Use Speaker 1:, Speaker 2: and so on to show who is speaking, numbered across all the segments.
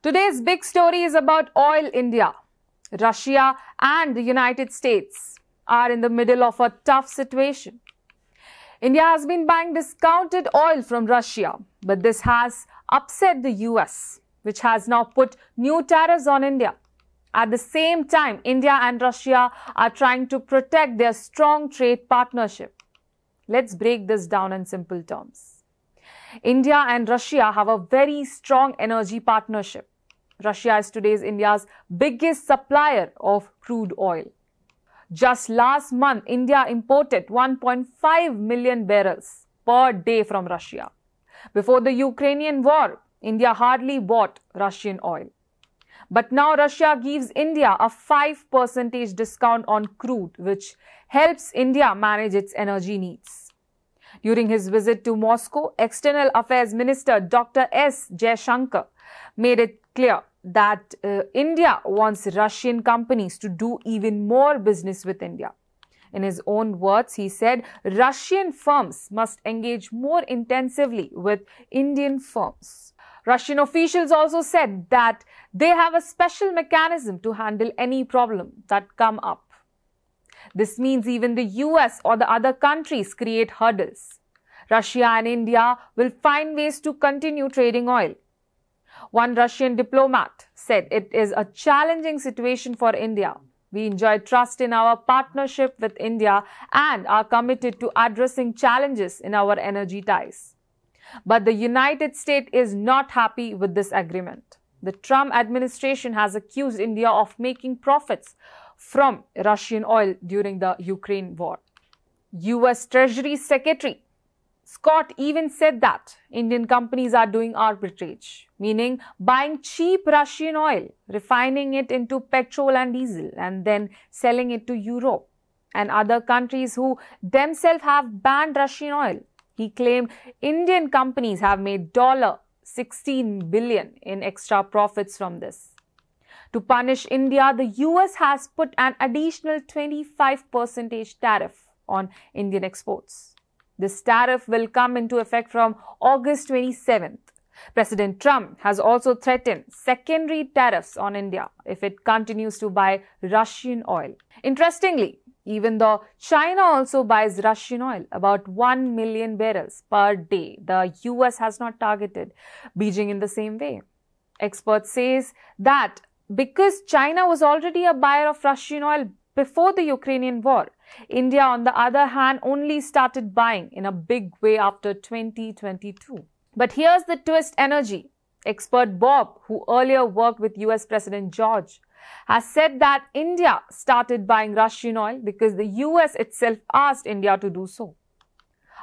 Speaker 1: Today's big story is about oil India. Russia and the United States are in the middle of a tough situation. India has been buying discounted oil from Russia, but this has upset the US, which has now put new tariffs on India. At the same time, India and Russia are trying to protect their strong trade partnership. Let's break this down in simple terms. India and Russia have a very strong energy partnership. Russia is today India's biggest supplier of crude oil. Just last month, India imported 1.5 million barrels per day from Russia. Before the Ukrainian war, India hardly bought Russian oil. But now Russia gives India a 5% discount on crude, which helps India manage its energy needs. During his visit to Moscow, External Affairs Minister Dr. S. Jaishankar made it clear that India wants Russian companies to do even more business with India. In his own words, he said Russian firms must engage more intensively with Indian firms. Russian officials also said that they have a special mechanism to handle any problem that come up. This means even the US or the other countries create hurdles. Russia and India will find ways to continue trading oil. One Russian diplomat said it is a challenging situation for India. We enjoy trust in our partnership with India and are committed to addressing challenges in our energy ties. But the United States is not happy with this agreement. The Trump administration has accused India of making profits from Russian oil during the Ukraine war. US Treasury Secretary Scott even said that Indian companies are doing arbitrage, meaning buying cheap Russian oil, refining it into petrol and diesel, and then selling it to Europe and other countries who themselves have banned Russian oil. He claimed Indian companies have made $16 billion in extra profits from this. To punish India, the US has put an additional 25% tariff on Indian exports. This tariff will come into effect from August 27th. President Trump has also threatened secondary tariffs on India if it continues to buy Russian oil. Interestingly, even though China also buys Russian oil, about 1 million barrels per day, the US has not targeted Beijing in the same way. Experts say that because China was already a buyer of Russian oil before the Ukrainian war, India, on the other hand, only started buying in a big way after 2022. But here's the twist: energy. Expert Bob, who earlier worked with US President George, has said that India started buying Russian oil because the US itself asked India to do so.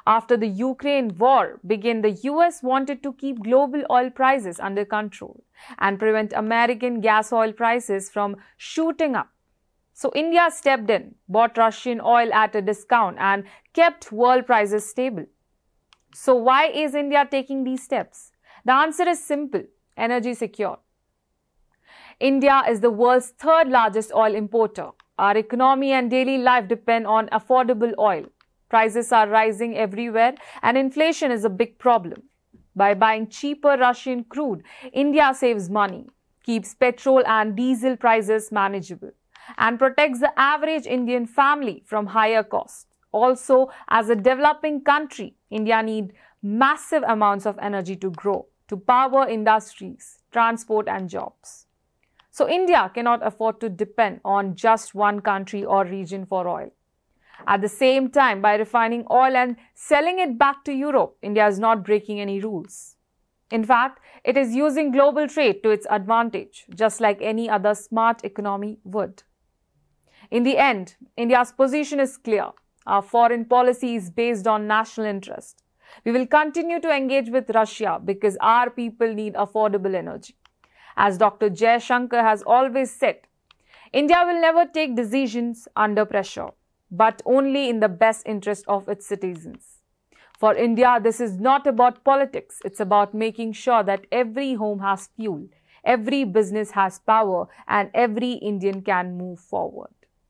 Speaker 1: After the Ukraine war began, the US wanted to keep global oil prices under control and prevent American gas oil prices from shooting up. So India stepped in, bought Russian oil at a discount and kept world prices stable. So why is India taking these steps? The answer is simple: energy secure. India is the world's third largest oil importer. Our economy and daily life depend on affordable oil. Prices are rising everywhere and inflation is a big problem. By buying cheaper Russian crude, India saves money, keeps petrol and diesel prices manageable, and protects the average Indian family from higher costs. Also, as a developing country, India needs massive amounts of energy to grow, to power industries, transport and jobs. So India cannot afford to depend on just one country or region for oil. At the same time, by refining oil and selling it back to Europe, India is not breaking any rules. In fact, it is using global trade to its advantage, just like any other smart economy would. In the end, India's position is clear. Our foreign policy is based on national interest. We will continue to engage with Russia because our people need affordable energy. As Dr. Jaishankar has always said, India will never take decisions under pressure, but only in the best interest of its citizens. For India, this is not about politics. It's about making sure that every home has fuel, every business has power, and every Indian can move forward.